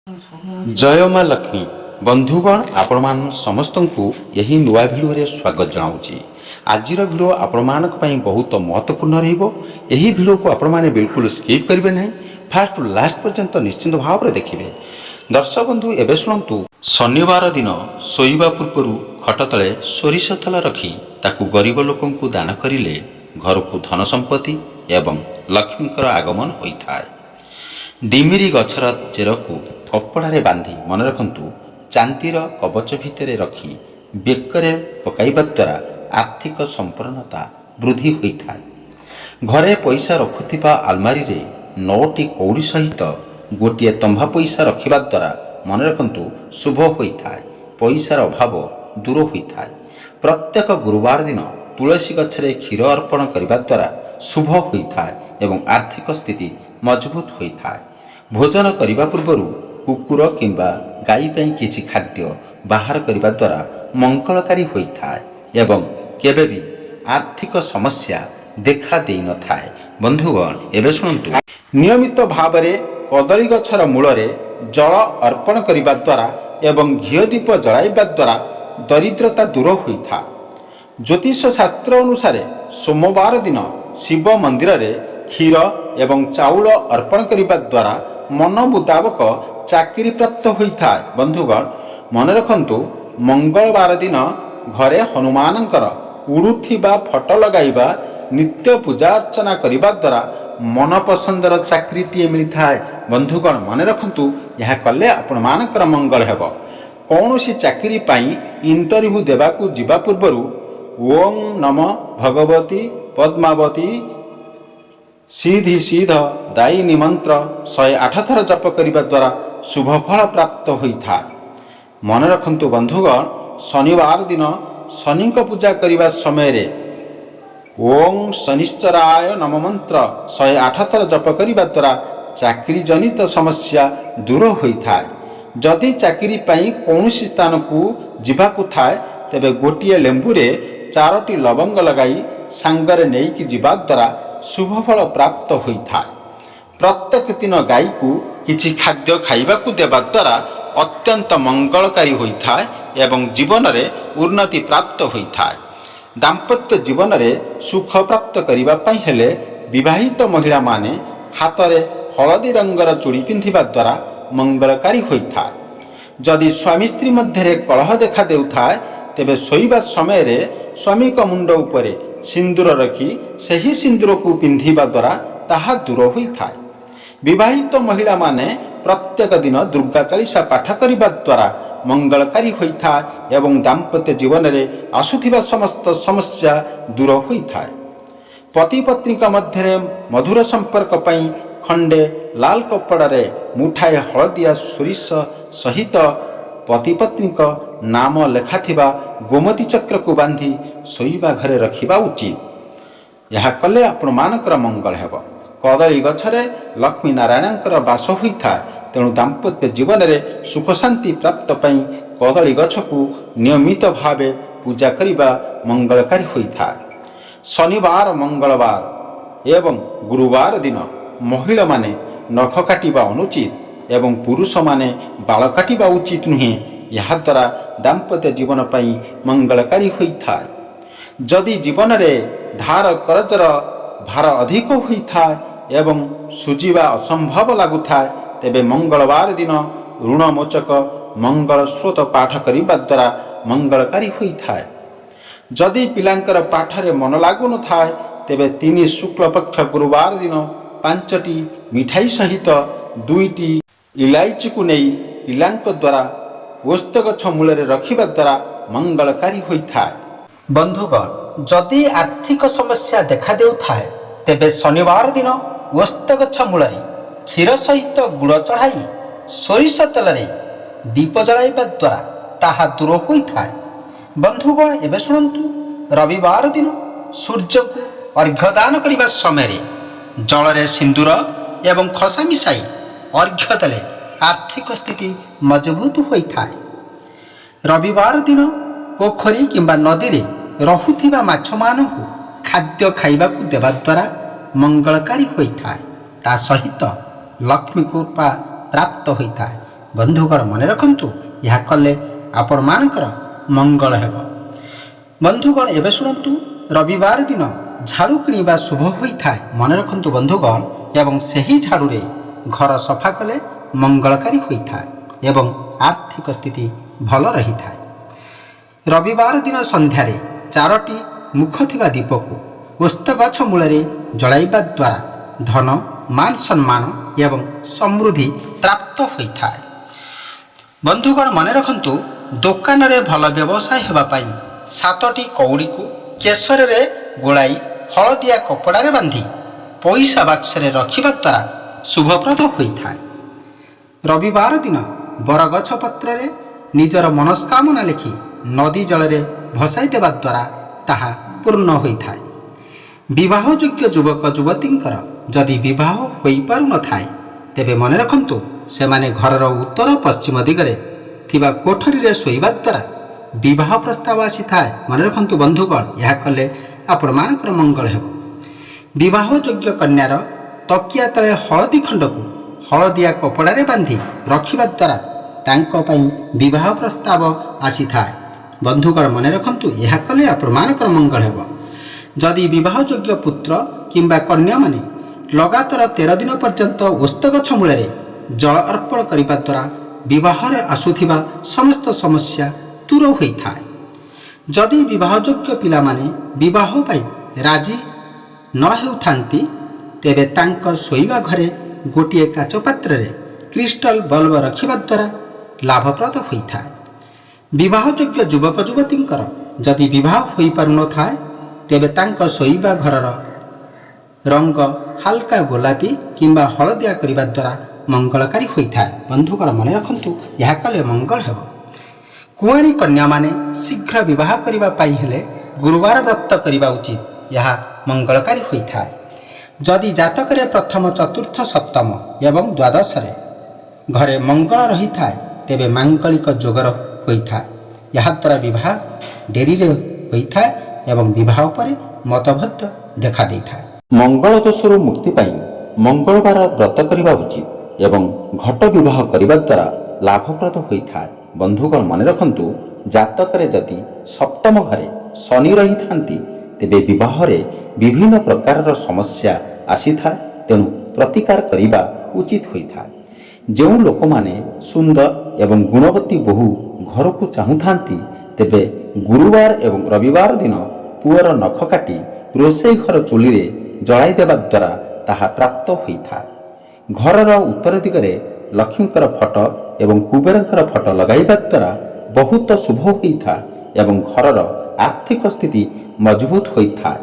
जय माँ लक्ष्मी बंधुगण आपण समस्त को यही नुआ भिडियो स्वागत जनाऊँगी। आज भिडियो आपण बहुत महत्वपूर्ण रही भिडियो को आपण मैंने बिल्कुल स्किप करेंगे ना। फास्ट टू लास्ट पर्यंत निश्चिंत भाव में देखिए। दर्शक बंधु एवं शुणु, शनिवार दिन शोवा पूर्व खट तले सोरिष तेल रखी ताकू गरीब लोक दान करें घर को धन संपत्ति एवं लक्ष्मीकर आगमन होता है। डिमिरी गछर चेर को कपड़े बांधि मन रखु चांदीर कवच भितर रखी बेकरे पकाइबा द्वारा आर्थिक संपन्नता वृद्धि होता है। घरे पैसा रखुवा आलमारी रे 9टी कौड़ी सहित गोटे तंभा पैसा रखिबा द्वारा मन रखु शुभ होता है, पैसार अभाव दूर होता है। प्रत्येक गुरुवार दिन तुलसी गछरे क्षीर अर्पण करने द्वारा शुभ होता है एवं आर्थिक स्थिति मजबूत होता है। भोजन करने पूर्व कुकुर किंबा गाई ପାଇଁ किसी खाद्य बाहर करने द्वारा मंगलकारी होता है एवं केबे भी आर्थिक समस्या देखा दे न थाए। बंधुगण एवं शुणु, नियमित भाव में कदली गछर मूल जल अर्पण करने द्वारा एवं घी दीप जलाइबा द्वारा दरिद्रता दूर होता है। ज्योतिष शास्त्र अनुसार सोमवार दिन शिव मंदिर रे क्षीर एवं चाउल अर्पण करने द्वारा मन मुताबक चाकरी प्राप्त होता है। बंधुगण मन रखु, मंगलवार दिन घरे हनुमानंकर उड़ुथिबा फोटो लगाइबा नित्य पूजा अर्चना करने द्वारा मन पसंदर चाकरी मिलता है। बंधुगण मन रखु, यह कले आपण मानकर मंगल हेब। कौन सी चाकरी पाई इंटरव्यू देवाकू जीवा पूर्वर ओम नमो भगवती पद्मावती सीधी सीध दायिनी मंत्र 108 थर जप करने द्वारा शुभ फल प्राप्त होता है। मन रखु बंधुगण, शनिवार दिन शनि पूजा करने समय रे ओम शनिश्चराय नम मंत्र 108 थर जप करने द्वारा चाकरी जनित समस्या दूर होता है। जदि चाकरी पाई कौन स्थान को जीवाकू थाए तेबे गोटे लेंबू रे 4टी लवंग लगाई सांगरे नहीं जीवा द्वारा शुभ फल प्राप्त होता है। प्रत्येक दिन गाई को किसी खाद्य खाइबाकू देवा द्वारा अत्यंत मंगलकारी होता है एवं जीवन में उन्नति प्राप्त होता है। दाम्पत्य जीवन में सुख प्राप्त करने हेले विवाहित महिला माने हाथ में हलदी रंगर चूड़ी पिंधिबा द्वारा मंगलकारी होता है। जदि स्वामी स्त्री मध्य कलह देखा देउथा तेबे शोइबा समय रे स्वामी का मुंड उपरे सिंदूर रखी सही सिंदूर को पिंधिबा द्वारा ताहा दूर होता है। विवाहित महिला माने प्रत्येक दिन दुर्गा चालीसा पाठ करने द्वारा मंगलकारी होता है एवं दाम्पत्य जीवन में आसुथिबा समस्त समस्या दूर होता है। पति पत्नी मध्य मधुर संपर्क पाई खंडे लाल कपड़ा रे मुठाए हलदिया सोरिष सहित पति पत्नी नाम लेखाथिबा गोमती चक्र को बांधी शोइबा घरे रखिबा उचित। यह कले आपण मानकर मंगल हेब। कदली गछरे लक्ष्मी नारायणकर वास होता है, तेणु दाम्पत्य जीवन में सुख शांति प्राप्त पाई कदली गछ को नियमित भावे पूजा करिबा मंगलकारी होता है। शनिवार मंगलवार एवं गुरुवार दिन महिला माने नख काटिबा अनुचित एवं पुरुष माने बाल काटिबा उचित नुहे। यह द्वारा दाम्पत्य जीवन पाई मंगलकारी होता है। जदि जीवन में धार करजर भार अधिक होता है एवं सुझीवा असंभव लगुता तेबे मंगलवार दिन ऋणमोचक मंगल स्रोत पाठ करने द्वारा मंगलकारी होता है। जदि पिलांकर पाठरे मन लागु न थाए तेबे 3 शुक्ल पक्ष गुरुवार दिन 5टी मिठाई सहित 2टी इलायची को नहीं पिलांक द्वारा ओस्त गछ मूल रखिबा द्वारा मंगलकारी होता है। बंधुगण जदि आर्थिक समस्या देखा देउथाए तेबे शनिवार दिन ओस्त गछ मूल क्षीर सहित गुड़ चढ़ाई सोरिष तेल रे दीप जलाइबा द्वारा ताहा दूर होता है। बंधुगण एवं शुणु, रविवार दिन सूर्य को अर्घ्य दान करने समय रे जल रे सिंदूर एवं खसा मिसाई अर्घ्य देले आर्थिक स्थिति मजबूत होता है। रविवार दिन पोखरी किंबा नदी रे रहुथिबा माछ मानकु खाद्य खाइबाकू देवा द्वारा मंगलकारी होता है। ता सहित लक्ष्मी कृपा प्राप्त होता है। ବନ୍ଧୁଗଣ ମନେ ରଖନ୍ତୁ, ଏହା କଲେ ଆପଣମାନଙ୍କର ମଙ୍ଗଳ ହେବ। ବନ୍ଧୁଗଣ ଏବେ ଶୁଣନ୍ତୁ, ରବିବାର ଦିନ ଝାଡ଼ୁ କିଣିବା ଶୁଭ ହୋଇଥାଏ। ମନେ ରଖନ୍ତୁ ବନ୍ଧୁଗଣ, ଏବଂ ସେହି ଝାଡ଼ୁରେ ଘର ସଫା କଲେ ମଙ୍ଗଳକାରୀ ହୋଇଥାଏ ଏବଂ ଆର୍ଥିକ ସ୍ଥିତି ଭଲ ରହିଥାଏ। ରବିବାର ଦିନ ସନ୍ଧ୍ୟାରେ 4ଟି ମୁଖ ଥିବା ଦୀପକୁ ଓସ୍ତ ଗଛ ମୂଳରେ ଜଳାଇବା ଦ୍ୱାରା ଧନ, ମାନ ସମ୍ମାନ ଏବଂ ସମୃଦ୍ଧି ପ୍ରାପ୍ତ ହୋଇଥାଏ। ବନ୍ଧୁଗଣ ମନେ ରଖନ୍ତୁ, ଦୋକାନରେ ଭଲ ବ୍ୟବସାୟ ହେବା ପାଇଁ 7ଟି କଉଡ଼ିକୁ କେଶରରେ ଗୋଳାଇ ହଳଦିଆ କପଡ଼ାରେ ବାନ୍ଧି ପଇସା ବାକ୍ସରେ ରଖିବା ଦ୍ୱାରା ଶୁଭପ୍ରଦ ହୋଇଥାଏ। ରବିବାର ଦିନ ବରଗଛ ପତ୍ରରେ ନିଜର ମନସ୍କାମନା ଲେଖି ନଦୀ ଜଳରେ ଭସାଇ ଦେବା ଦ୍ୱାରା ତାହା ପୂର୍ଣ୍ଣ ହୋଇଥାଏ। ବିବାହଯୋଗ୍ୟ ଯୁବକ ଯୁବତୀଙ୍କର ଯଦି ବିବାହ ହୋଇପାରୁନଥାଏ, ତେବେ ମନେ ରଖନ୍ତୁ, ସେମାନେ ଘରର ଉତ୍ତର ପଶ୍ଚିମ ଦିଗରେ ଥିବା କୋଠରୀରେ ଶୋଇବା ଦ୍ୱାରା ବିବାହ ପ୍ରସ୍ତାବ ଆସିଥାଏ। ମନେ ରଖନ୍ତୁ ବନ୍ଧୁଗଣ, ଏହା କଲେ ଆପଣମାନଙ୍କର ମଙ୍ଗଳ ହେବ। ବିବାହଯୋଗ୍ୟ କନ୍ୟାର ତକିଆ ତଳେ ହଳଦୀ ଖଣ୍ଡକୁ ହଳଦିଆ କପଡ଼ାରେ ବାନ୍ଧି ରଖିବା ଦ୍ୱାରା ତାଙ୍କ ପାଇଁ ବିବାହ ପ୍ରସ୍ତାବ ଆସିଥାଏ। ବନ୍ଧୁଗଣ ମନେ ରଖନ୍ତୁ, ଏହା କଲେ ଆପଣମାନଙ୍କର ମଙ୍ଗଳ ହେବ। ଯଦି ବିବାହଯୋଗ୍ୟ ପୁତ୍ର କିମ୍ବା କନ୍ୟାମାନେ ଲଗାତାର 13 ଦିନ ପର୍ଯ୍ୟନ୍ତ ଓସ୍ତ ଗଛ ମୂଳରେ ଜଳ ଅର୍ପଣ କରିବା ଦ୍ୱାରା ବିବାହରେ ଆସୁଥିବା ସମସ୍ତ ସମସ୍ୟା ଦୂର ହୋଇଥାଏ। ଯଦି ବିବାହଯୋଗ୍ୟ ପିଲାମାନେ ବିବାହ ପାଇଁ ରାଜି ନ ହେଉଥାନ୍ତି, ତେବେ ତାଙ୍କ ଶୋଇବା ଘରେ ଗୋଟିଏ କାଚ ପାତ୍ରରେ କ୍ରିଷ୍ଟାଲ ବଲ୍ବ ରଖିବା ଦ୍ୱାରା ଲାଭପ୍ରଦ ହୋଇଥାଏ। ବିବାହଯୋଗ୍ୟ ଯୁବକ ଯୁବତୀଙ୍କର ଯଦି ବିବାହ ହୋଇପାରୁନଥାଏ, ତେବେ ତାଙ୍କ ଶୋଇବା ଘରର ରଙ୍ଗ ହାଲକା ଗୋଲାପୀ କିମ୍ବା ହଳଦିଆ କରିବା ଦ୍ୱାରା ମଙ୍ଗଳକାରୀ ହୋଇଥାଏ। ବନ୍ଧୁଗଣ ମନେ ରଖନ୍ତୁ, ଏହା କଲେ ମଙ୍ଗଳ ହେବ। କୁଆଁରୀ କନ୍ୟାମାନେ ଶୀଘ୍ର ବିବାହ କରିବା ପାଇଁ ହେଲେ ଗୁରୁବାର ବ୍ରତ କରିବା ଉଚିତ, ଏହା ମଙ୍ଗଳକାରୀ ହୋଇଥାଏ। ଯଦି ଜାତକରେ ପ୍ରଥମ, ଚତୁର୍ଥ, ସପ୍ତମ ଏବଂ ଦ୍ୱାଦଶରେ ଘରେ ମଙ୍ଗଳ ରହିଥାଏ, ତେବେ ମାଙ୍ଗଳିକ ଯୋଗର ହୋଇଥାଏ। ଏହାଦ୍ୱାରା ବିବାହ ଡେରିରେ ହୋଇଥାଏ ଏବଂ ବିବାହ ଉପରେ ମତଭେଦ ଦେଖା ଦେଇଥାଏ। ମଙ୍ଗଳ ଦୋଷରୁ ମୁକ୍ତି ପାଇଁ ମଙ୍ଗଳବାର ବ୍ରତ କରିବା ଉଚିତ ଏବଂ ଘଟ ବିବାହ କରିବା ଦ୍ୱାରା ଲାଭପ୍ରଦ ହୋଇଥାଏ। ବନ୍ଧୁଗଣ ମନେ ରଖନ୍ତୁ, ଜାତକରେ ଯଦି ସପ୍ତମ ଘରେ ଶନି ରହିଥାନ୍ତି, ତେବେ ବିବାହରେ ବିଭିନ୍ନ ପ୍ରକାରର ସମସ୍ୟା ଆସିଥାଏ। ତେଣୁ ପ୍ରତିକାର କରିବା ଉଚିତ ହୋଇଥାଏ। ଯେଉଁ ଲୋକମାନେ ସୁନ୍ଦର ଏବଂ ଗୁଣବତୀ ବୋହୂ ଘରକୁ ଚାହୁଁଥାନ୍ତି, ତେବେ ଗୁରୁବାର ଏବଂ ରବିବାର ଦିନ ପୁଅର ନଖ କାଟି ରୋଷେଇ ଘର ଚୁଲିରେ ଜଳାଇ ଦେବା ଦ୍ୱାରା ତାହା ପ୍ରାପ୍ତ ହୋଇଥାଏ। ଘରର ଉତ୍ତର ଦିଗରେ ଲକ୍ଷ୍ମୀଙ୍କର ଫଟୋ ଏବଂ କୁବେରଙ୍କର ଫଟୋ ଲଗାଇବା ଦ୍ୱାରା ବହୁତ ଶୁଭ ହୋଇଥାଏ ଏବଂ ଘରର ଆର୍ଥିକ ସ୍ଥିତି ମଜବୁତ ହୋଇଥାଏ।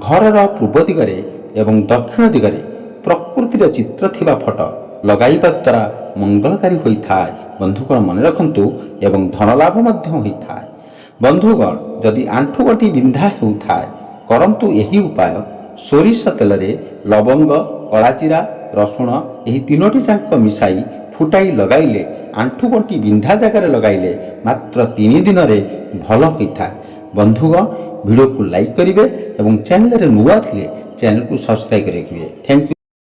ଘରର ପୂର୍ବ ଦିଗରେ ଏବଂ ଦକ୍ଷିଣ ଦିଗରେ ପ୍ରକୃତିର ଚିତ୍ର ଥିବା ଫଟୋ ଲଗାଇବା ଦ୍ୱାରା ମଙ୍ଗଳକାରୀ ହୋଇଥାଏ। ବନ୍ଧୁଗଣ ମନେ ରଖନ୍ତୁ, ଏବଂ ଧନଲାଭ ମଧ୍ୟ ହୋଇଥାଏ। ବନ୍ଧୁଗଣ ଯଦି ଆଣ୍ଠୁଗଣ୍ଠି ବିନ୍ଧା ହେଉଥାଏ, କରନ୍ତୁ ଏହି ଉପାୟ। ସୋରିଷ ତେଲରେ ଲବଙ୍ଗ, କଳାଜିରା, ରସୁଣ ଏହି 3ଟି ଯାକ ମିଶାଇ ଫୁଟାଇ ଲଗାଇଲେ, ଆଣ୍ଠୁଗଣ୍ଠି ବିନ୍ଧା ଜାଗାରେ ଲଗାଇଲେ ମାତ୍ର 3 ଦିନରେ ଭଲ ହୋଇଥାଏ। ବନ୍ଧୁଗଣ ଭିଡ଼ିଓକୁ ଲାଇକ୍ କରିବେ ଏବଂ ଚ୍ୟାନେଲରେ ନୂଆ ଥିଲେ ଚ୍ୟାନେଲକୁ ସବସ୍କ୍ରାଇବ୍ କରି ରଖିବେ। Thank you.